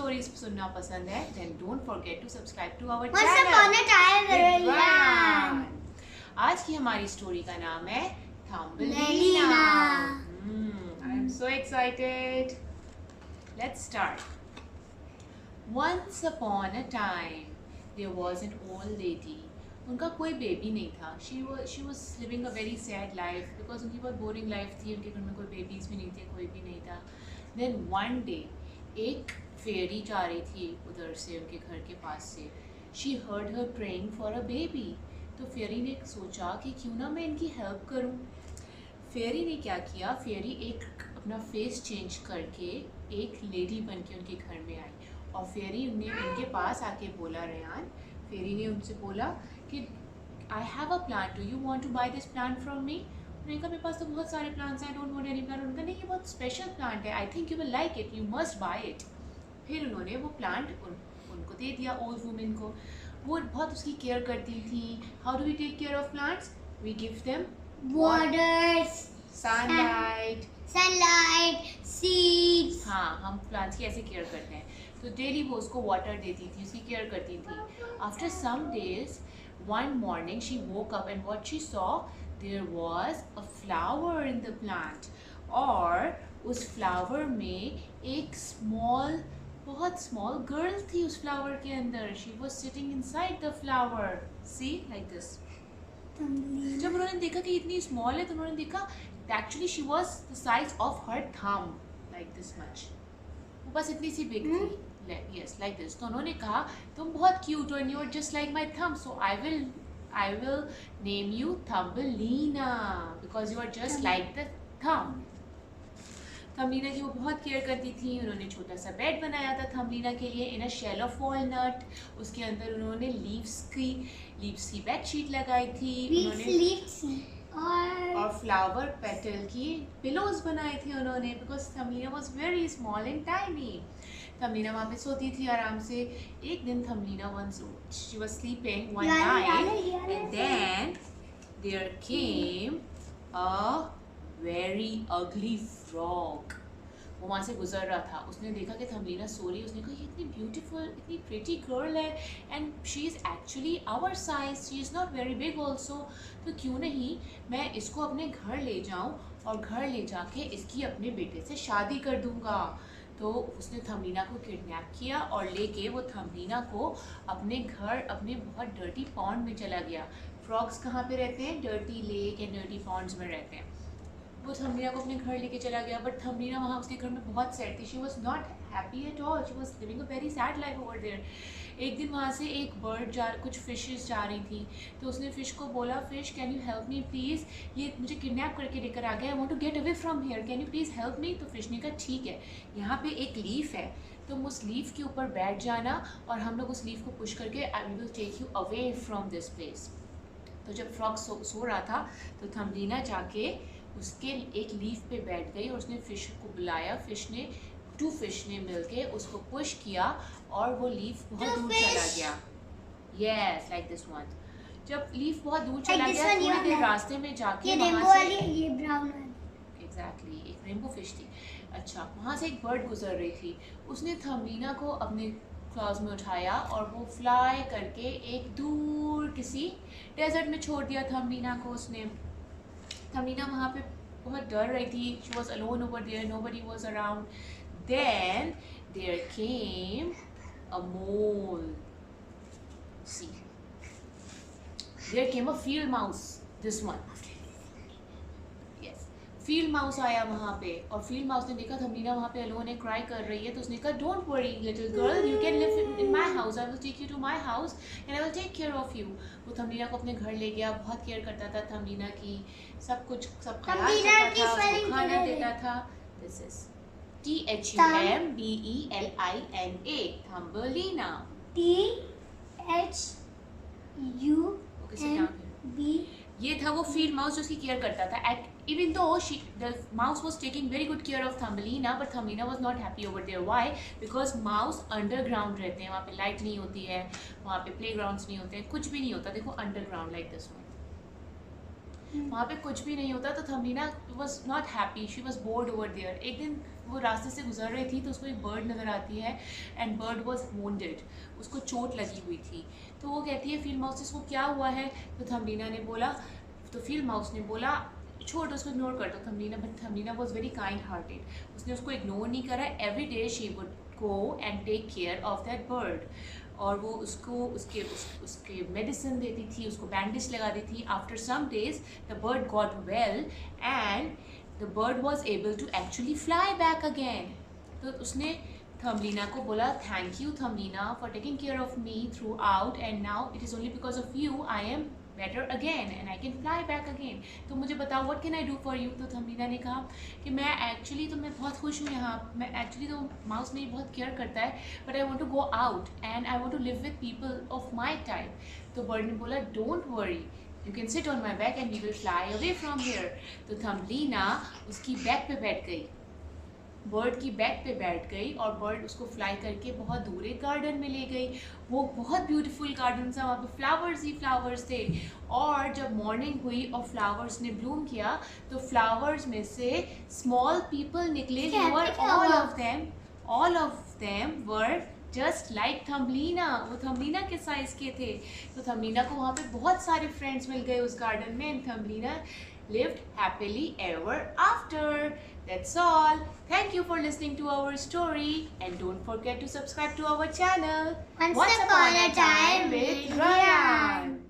Stories सुनना पसंद है then don't forget to subscribe to our Once upon a time there was channel. आज की हमारी स्टोरी का नाम है Thumbelina. I am so excited. Let's start. Once upon a time there was an old lady. उनका कोई baby नहीं था। she was living a very sad life because उनकी बहुत बोरिंग लाइफ थी। उनके घर में कोई बेबीज़ भी नहीं थे, कोई भी नहीं था। Then one day एक फेरी जा रही थी उधर से, उनके घर के पास से। She heard her praying for a baby. तो फेरी ने सोचा कि क्यों ना मैं इनकी हेल्प करूं। फेरी ने क्या किया, फेरी एक अपना फेस चेंज करके एक लेडी बन के उनके घर में आई और फेरी ने उनके पास आके बोला, रेहान, फेरी ने उनसे बोला कि I have a plant, do you want to buy this plant from me. उन्होंने कहा मेरे पास तो बहुत सारे प्लांट्स हैं, I don't want any plant. उन्होंने कहा नहीं, ये बहुत स्पेशल प्लांट है, I think you will like it, you must buy it. फिर उन्होंने वो प्लांट उनको दे दिया, ओल्ड वुमेन को। वो बहुत उसकी केयर करती थी। How do we take care of plants? We give them waters, sunlight, seeds. हाँ, हम प्लांट्स की ऐसे केयर करते हैं। तो डेली वो उसको वाटर देती थी, उसकी केयर करती थी। After some days one morning she woke up and what she saw, there was a flower in the plant. और उस फ्लावर में एक बहुत स्मॉल गर्ल थी उस फ्लावर के अंदर। She was sitting inside the flower, see like this. जब उन्होंने देखा कि इतनी स्मॉल है तो उन्होंने देखा actually she was the size of her thumb, like this much. वो बस इतनी सी बिग थी, यस लाइक दिस। तो उन्होंने कहा तुम बहुत क्यूट हो, you are just like my thumb, so I will name you Thumbelina because you are just like the thumb. Thumbelina की वो बहुत केयर करती थी। उन्होंने छोटा सा बेड बनाया था थम्बलीना के लिए इन अ शेल ऑफ वॉलनट। उसके अंदर उन्होंने लीव्स की बेडशीट लगाई थी। उन्होंने और फ्लावर पेटल की पिलोज बनाए थे उन्होंने, because Thumbelina was very small and tiny. Thumbelina वहाँ पे सोती थी आराम से। एक दिन Thumbelina she was sleeping one night and then there came a very ugly frog. वो वहाँ से गुजर रहा था। उसने देखा कि थम्बलीना सो रही है। उसने कहा ये इतनी ब्यूटीफुल, इतनी प्रिटी गर्ल है and she is actually our size, she is not very big also. तो क्यों नहीं मैं इसको अपने घर ले जाऊँ और घर ले जाके इसकी अपने बेटे से शादी कर दूँगा। तो उसने थम्बलीना को किडनैप किया और लेके वो थम्बलीना को अपने घर, अपने बहुत डर्टी पॉन्ड में चला गया। फ्रॉग्स कहाँ पे रहते हैं? Dirty lake and dirty ponds में रहते हैं। वो थम्बलीना को अपने घर लेके चला गया, बट थम्बलीना वहाँ उसके घर में बहुत सैड थी। She was not happy at all, she was living a very sad life over there. एक दिन वहाँ से एक बर्ड कुछ फिशेस जा रही थी, तो उसने फ़िश को बोला, fish can you help me please, ये मुझे किडनैप करके लेकर आ गया, I want to get away from here, can you please help me. तो फ़िश ने कहा ठीक है, यहाँ पे एक लीफ है, तुम उस लीफ के ऊपर बैठ जाना और हम लोग उस लीफ को पुश करके I will take you away from this place. तो जब फ्रॉग सो रहा था तो थम्बलीना जाके उसके एक लीफ पे बैठ गई और उसने फ़िश को बुलाया। टू फिश ने मिलके उसको पुश किया और वो लीफ बहुत दूर चला गया। Yes like this one. जब लीफ बहुत दूर चला गया, थोड़ी देर रास्ते में जाके ये वहाँ रेनबो वाली, ये ब्राउन वाली, एग्जैक्टली एक रेनबो फिश थी। अच्छा, वहाँ से एक बर्ड गुजर रही थी। उसने थम्बलीना को अपने क्लॉज में उठाया और वो फ्लाई करके एक दूर किसी डेजर्ट में छोड़ दिया थम्बलीना को उसने। थम्बलीना वहाँ पे बहुत डर रही थी। She was alone over there, nobody was around. Then there came a mole, see there came a field mouse, this one. Yes, field mouse आया वहाँ पे और फील्ड माउस ने देखा थम्बलीना वहाँ पे अलोन है, क्राई कर रही है, तो उसने कहा don't worry little girl, you can live in my house, I will take you to my house and I will take care of you. वो थम्बलीना को अपने घर ले गया, बहुत केयर करता था थम्बलीना की, सब ख्याल करता था, उसको खाना देता था। This is THUMBELINA, Thumbelina. THUMB। ये था वो फील्ड माउस जो उसकी केयर करता था। Even though the mouse was taking very good care of Thumbelina, but Thumbelina was not happy over there. Why? Because mouse underground रहते हैं, वहाँ पे लाइट नहीं होती है, वहाँ पे प्लेग्राउंड्स नहीं होते हैं, कुछ भी नहीं होता। देखो अंडरग्राउंड, लाइक दिस वन। वहाँ पे कुछ भी नहीं होता। तो Thumbelina was not happy, she was bored over there. एक दिन वो रास्ते से गुजर रही थी तो उसको एक बर्ड नज़र आती है एंड बर्ड वॉज वोंडेड, उसको चोट लगी हुई थी। तो वो कहती है फील्ड माउस इसको क्या हुआ है? तो थम्बलीना ने बोला, तो फील्ड माउस ने बोला छोड़ उसको इग्नोर कर दो Thumbelina. But Thumbelina was very kind hearted, उसने उसको इग्नोर नहीं करा। Every day she would go and take care of that bird, और वो उसको उसके मेडिसिन देती थी, उसको बैंडेज लगा दी थी। After some days the bird got well and the bird was able to actually fly back again. तो उसने थम्बलीना को बोला thank you Thumbelina for taking care of me throughout, and now it is only because of you I am better again and I can fly back again. तो मुझे बताओ what can I do for you? तो Thumbelina ने कहा कि मैं बहुत खुश हूँ यहाँ, मैं एक्चुअली तो माउस मेरी बहुत केयर करता है, but I want to go out and I want to live with people of my type. तो बर्ड ने बोला don't worry, you can sit on my back and we will fly away from here. तो Thumbelina उसकी back पे बैठ गई, bird की back पे बैठ गई, और बर्ड उसको फ्लाई करके बहुत दूर एक गार्डन में ले गई। वो बहुत ब्यूटीफुल गार्डन था, वहाँ पे फ्लावर्स ही फ्लावर्स थे। और जब मॉर्निंग हुई और फ्लावर्स ने ब्लूम किया तो फ्लावर्स में से स्मॉल पीपल निकले। All of them were just like Thumbelina, वो थम्बलीना के साइज के थे। तो थम्बलीना को वहाँ पे बहुत सारे फ्रेंड्स मिल गए उस गार्डन में, and Thumbelina lived happily ever after. That's all. Thank you for listening to our story, and don't forget to subscribe to our channel. Once upon a time with Ryan.